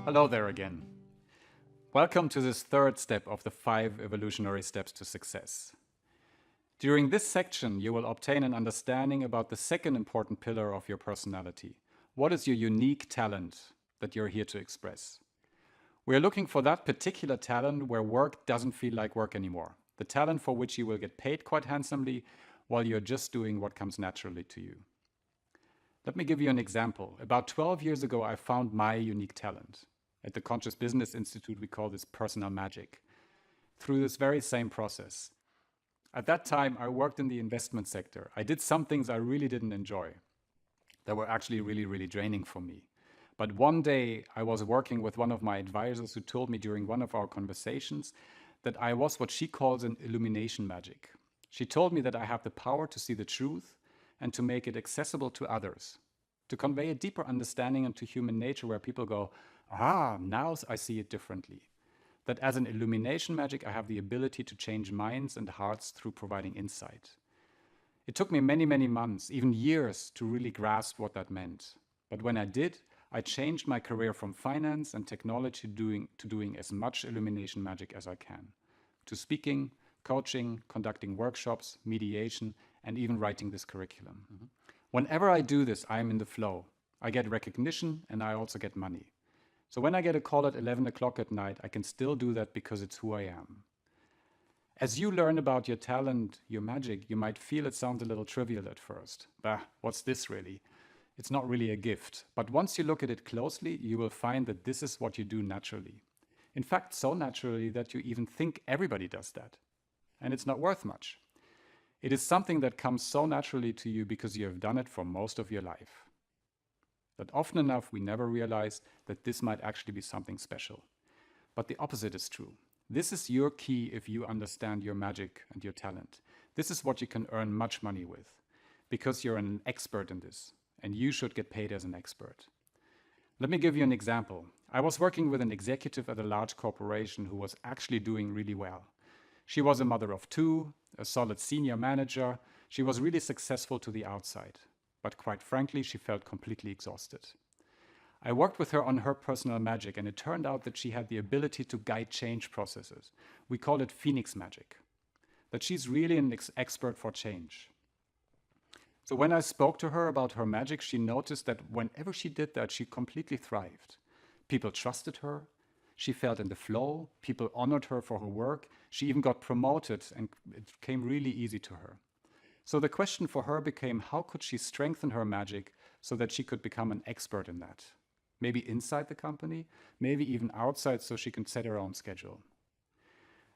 Hello there again. Welcome to this third step of the 5 evolutionary steps to success. During this section, you will obtain an understanding about the second important pillar of your personality. What is your unique talent that you're here to express? We're looking for that particular talent where work doesn't feel like work anymore. The talent for which you will get paid quite handsomely while you're just doing what comes naturally to you. Let me give you an example. About 12 years ago, I found my unique talent. At the Conscious Business Institute, we call this personal magic, through this very same process. At that time, I worked in the investment sector. I did some things I really didn't enjoy. That were actually really draining for me. But one day, I was working with one of my advisors who told me during one of our conversations that I was what she calls an illumination magic. She told me that I have the power to see the truth and to make it accessible to others, to convey a deeper understanding into human nature where people go, now I see it differently. That as an illumination magic, I have the ability to change minds and hearts through providing insight. It took me many months, even years, to really grasp what that meant. But when I did, I changed my career from finance and technology to doing as much illumination magic as I can, to speaking, coaching, conducting workshops, mediation, and even writing this curriculum. Whenever I do this, I am in the flow. I get recognition and I also get money. So when I get a call at 11 o'clock at night, I can still do that because it's who I am. As you learn about your talent, your magic, you might feel it sounds a little trivial at first. What's this really? It's not really a gift. But once you look at it closely, you will find that this is what you do naturally. In fact, so naturally that you even think everybody does that. And it's not worth much. It is something that comes so naturally to you because you have done it for most of your life. That often enough we never realize that this might actually be something special. But the opposite is true. This is your key if you understand your magic and your talent. This is what you can earn much money with, because you're an expert in this, and you should get paid as an expert. Let me give you an example. I was working with an executive at a large corporation who was actually doing really well. She was a mother of 2, a solid senior manager. She was really successful to the outside. But quite frankly, she felt completely exhausted. I worked with her on her personal magic, and it turned out that she had the ability to guide change processes. We call it Phoenix magic. That she's really an expert for change. So when I spoke to her about her magic, she noticed that whenever she did that, she completely thrived. People trusted her. She felt in the flow. People honored her for her work. She even got promoted, and it came really easy to her. So the question for her became, how could she strengthen her magic so that she could become an expert in that? Maybe inside the company, maybe even outside so she can set her own schedule.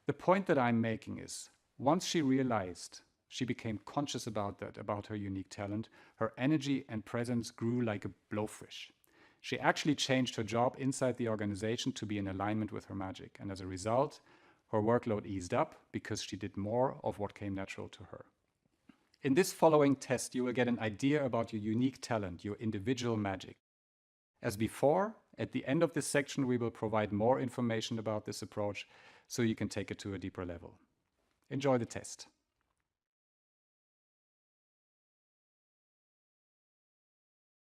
The point that I'm making is, once she realized, she became conscious about that, about her unique talent, her energy and presence grew like a blowfish. She actually changed her job inside the organization to be in alignment with her magic. And as a result, her workload eased up because she did more of what came natural to her. In this following test, you will get an idea about your unique talent, your individual magic. As before, at the end of this section, we will provide more information about this approach so you can take it to a deeper level. Enjoy the test.